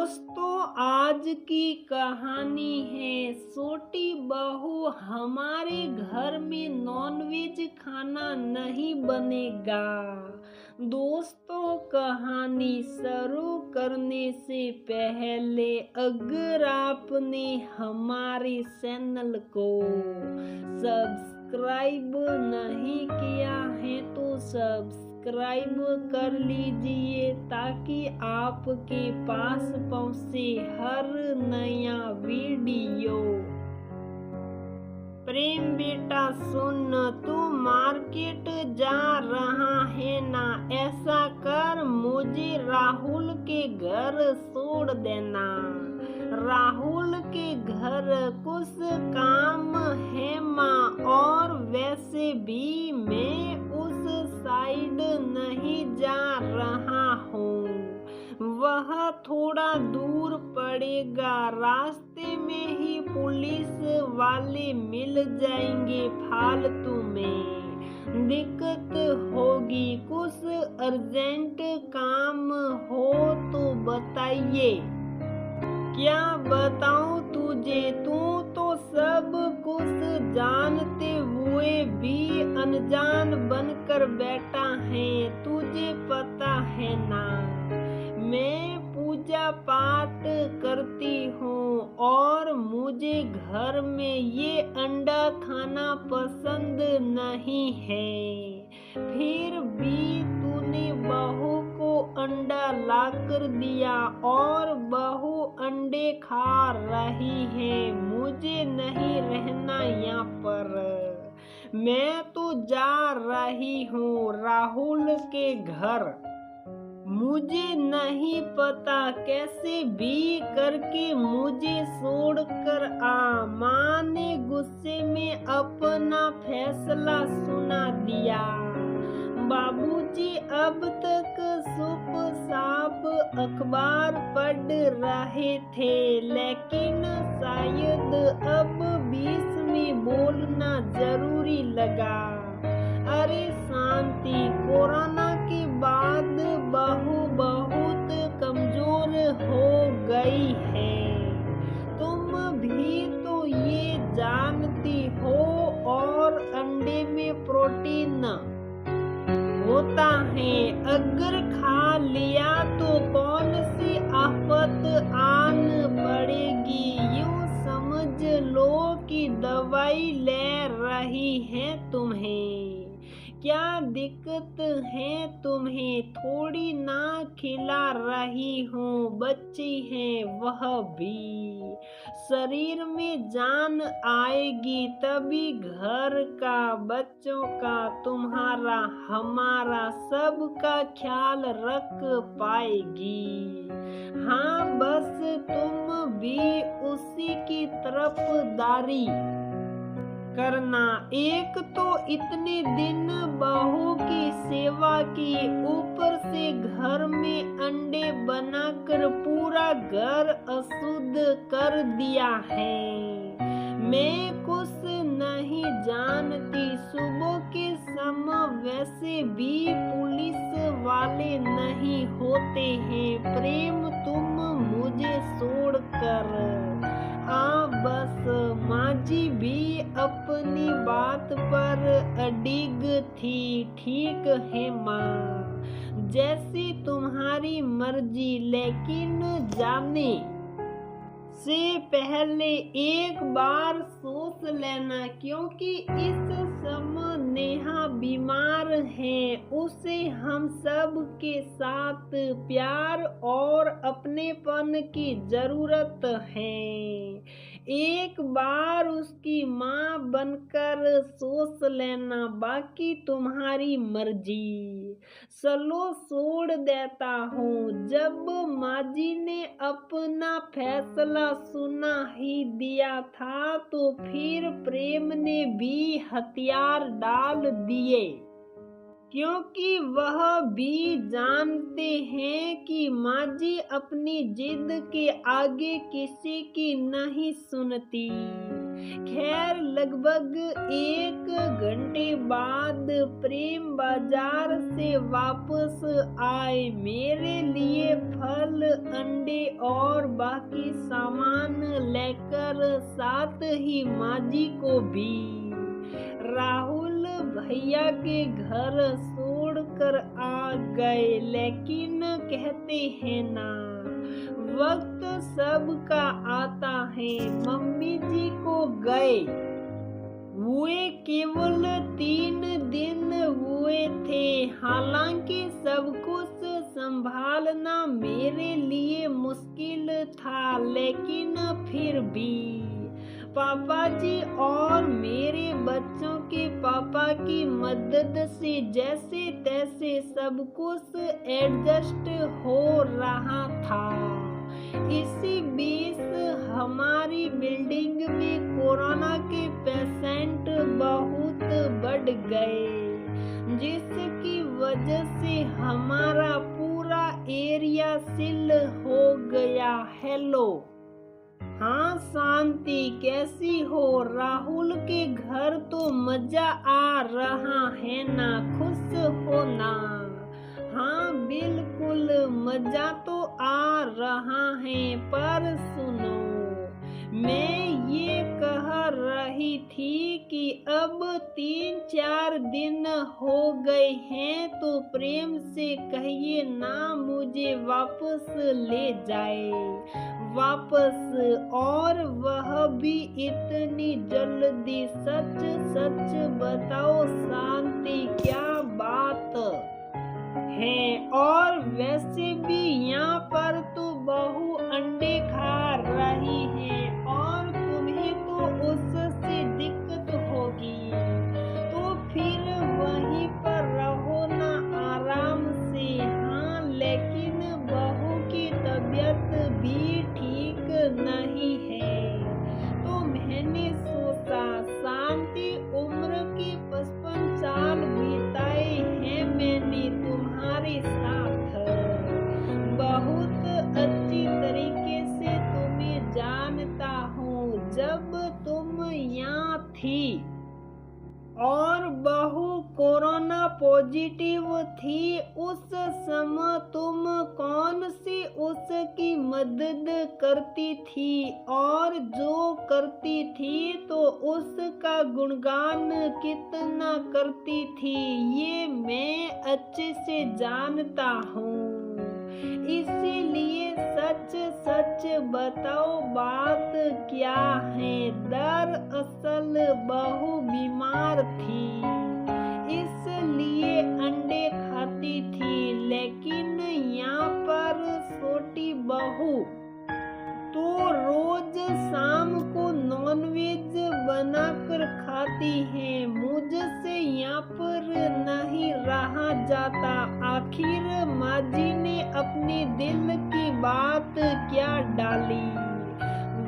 दोस्तों, आज की कहानी है छोटी बहू हमारे घर में नॉनवेज खाना नहीं बनेगा। दोस्तों, कहानी शुरू करने से पहले अगर आपने हमारे चैनल को सब्सक्राइब नहीं किया है तो सब्सक्राइब कर लीजिए ताकि आपके पास पहुंचे हर नया वीडियो। प्रेम बेटा सुन, तू मार्केट जा रहा है ना, ऐसा कर मुझे राहुल के घर छोड़ देना। राहुल के घर कुछ काम है माँ, और वैसे भी मैं उस साइड नहीं जा रहा हूँ, वह थोड़ा दूर पड़ेगा। रास्ते में ही पुलिस वाले मिल जाएंगे, फालतू में दिक्कत होगी। कुछ अर्जेंट काम हो तो बताइए। क्या बताऊं तुझे, तू तो सब कुछ जानते हुए भी अनजान बनकर बैठा है। तुझे पता है ना, मैं पूजा पाठ करती हूँ और मुझे घर में ये अंडा खाना पसंद नहीं है। फिर भी तूने बहू को अंडा लाकर दिया और बहू अंडे खा रही है। मुझे नहीं रहना यहाँ पर, मैं तो जा रही हूँ राहुल के घर। मुझे नहीं पता, कैसे भी करके मुझे छोड़कर आ। माँ ने गुस्से में अपना फैसला सुना दिया। बाबूजी अब तक चुपचाप अखबार पढ़ रहे थे, लेकिन शायद अब बीच में बोलना जरूरी लगा। अरे शांति, कोरोना के बाद बहू बहुत कमजोर हो गई है, तुम भी तो ये जानती हो। और अंडे में प्रोटीन होता है, अगर खा लिया तो कौन सी आफत आन पड़ेगी। यूं समझ लो कि दवाई ले रही है तुम्हें। क्या दिक्कत है तुम्हें, थोड़ी ना खिला रही हूँ, बच्ची है वह भी। शरीर में जान आएगी तभी घर का, बच्चों का, तुम्हारा, हमारा सबका ख्याल रख पाएगी। हाँ, बस तुम भी उसी की तरफदारी करना। एक तो इतने दिन बहू की सेवा की, ऊपर से घर में अंडे बनाकर पूरा घर अशुद्ध कर दिया है। मैं कुछ नहीं जानती, सुबह के समय वैसे भी पुलिस वाले नहीं होते हैं। प्रेम, तुम मुझे छोड़कर आ बस। माजी भी अपनी बात पर अडिग थी। ठीक है माँ, जैसी तुम्हारी मर्जी, लेकिन जाने से पहले एक बार सोच लेना, क्योंकि इस समय नेहा बीमार है। उसे हम सब के साथ प्यार और अपनेपन की जरूरत है। एक बार उसकी माँ बनकर सोच लेना, बाकी तुम्हारी मर्जी। चलो छोड़ देता हूँ। जब माजी ने अपना फैसला सुना ही दिया था तो फिर प्रेम ने भी हथियार डाल दिए, क्योंकि वह भी जानते हैं कि माजी अपनी जिद के आगे किसी की नहीं सुनती। खैर, लगभग 1 घंटे बाद प्रेम बाजार से वापस आए। मेरे लिए फल, अंडे और बाकी सामान लेकर, साथ ही माँ जी को भी। राहुल भैया के घर छोड़कर आ गए, लेकिन कहते हैं ना, वक्त सबका आता है। मम्मी जी को गए हुए केवल 3 दिन हुए थे। हालांकि सब कुछ संभालना मेरे लिए मुश्किल था, लेकिन फिर भी पापा जी और मेरे बच्चों के पापा की मदद से जैसे तैसे सब कुछ एडजस्ट हो रहा था। इसी बीच हमारी बिल्डिंग में कोरोना के पेशेंट बहुत बढ़ गए, जिसकी वजह से हमारा पूरा एरिया सील हो गया। हेलो, हाँ शांति, कैसी हो? राहुल के घर तो मजा आ रहा है ना? खुश हो ना? हाँ बिल्कुल, मजा तो आ रहा है, पर सुनो, मैं ये कह रही थी कि अब 3-4 दिन हो गए हैं, तो प्रेम से कहिए ना मुझे वापस ले जाए वापस, और वह भी इतनी जल्दी। सच सच बताओ शांति, क्या बात है? और वैसे भी यहाँ पर तो बहू अंडे खा रही है, और तुम्हें तो उससे दिक्कत होगी, तो फिर वहीं पर रहो ना आराम से। हाँ, लेकिन बहू की तबीयत भी ठीक नहीं है, तो मैंने सोचा शांति, उम्र के 55 साल बिताए हैं मैंने तुम्हारे साथ, बहुत अच्छी तरीके से तुम्हें जानता हूँ। जब तुम यहाँ थी और बहू कोरोना पॉजिटिव थी, उस समय तुम कौन सी उसकी मदद करती थी, और जो करती थी तो उसका गुणगान कितना करती थी, ये मैं अच्छे से जानता हूँ। इसीलिए सच सच बताओ बात क्या है? दरअसल बहू बीमार थी, इसलिए अंडे खाती थी, लेकिन यहाँ पर छोटी बहू तो रोज शाम को नॉनवेज बनाकर खाती है। मुझसे यहाँ पर नहीं रहा जाता। आखिर माँ जी ने अपने दिल की बात क्या डाली?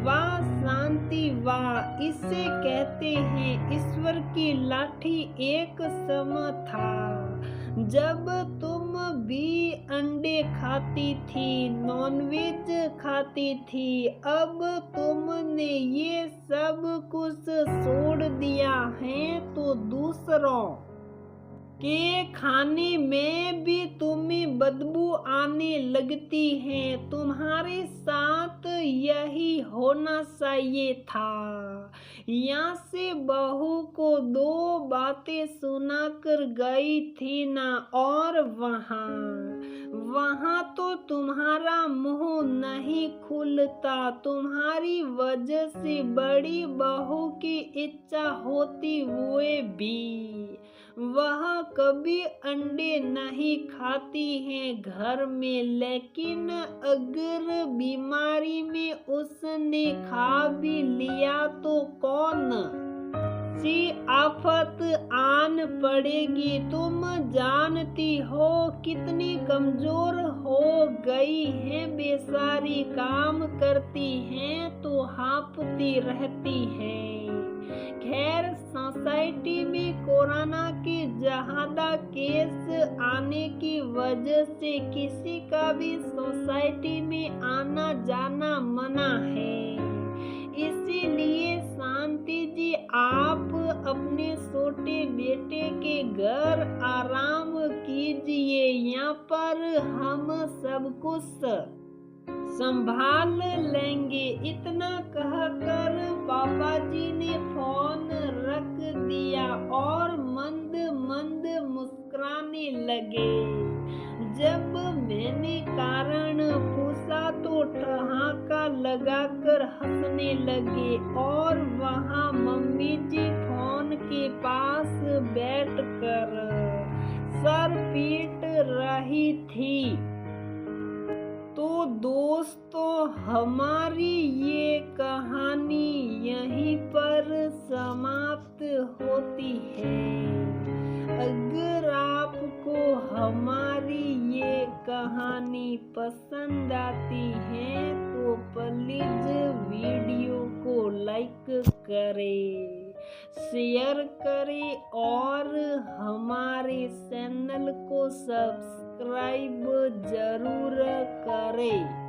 वाह शांति वाह, इसे कहते हैं ईश्वर की लाठी। एक समय था जब तुम भी अंडे खाती थी, नॉनवेज खाती थी, अब तुमने ये सब कुछ छोड़ दिया है, तो दूसरों के खाने में भी तुम्हें बदबू आने लगती है। तुम्हारे साथ यही होना चाहिए था। यहाँ से बहू को 2 बातें सुनाकर गई थी ना, और वहाँ तो तुम्हारा मुंह नहीं खुलता। तुम्हारी वजह से बड़ी बहू की इच्छा होती हुए भी वह कभी अंडे नहीं खाती है घर में, लेकिन अगर बीमारी में उसने खा भी लिया तो कौन सी आफत आन पड़ेगी। तुम जानती हो कितनी कमजोर हो गई है बेचारी, काम करती हैं तो हाँफती रहती हैं। खैर, सोसाइटी में कोरोना के ज्यादा केस आने की वजह से किसी का भी सोसाइटी में आना जाना मना है। इसीलिए शांति जी, आप अपने छोटे बेटे के घर आराम कीजिए। यहाँ पर हम सब कुछ संभाल लेंगे। इतना कहकर पापा जी ने फोन रख दिया और मंद मंद मुस्कुराने लगे। जब मैंने कारण पूछा तो ठहाका लगाकर हंसने लगे और वहाँ मम्मी जी फोन के पास बैठकर सर पीट रही थी। तो दोस्तों, हमारी ये कहानी यहीं पर समाप्त होती है। अगर आपको हमारी ये कहानी पसंद आती है तो प्लीज वीडियो को लाइक करें, शेयर करें और हमारे चैनल को सब्सक्राइब जरूर करें।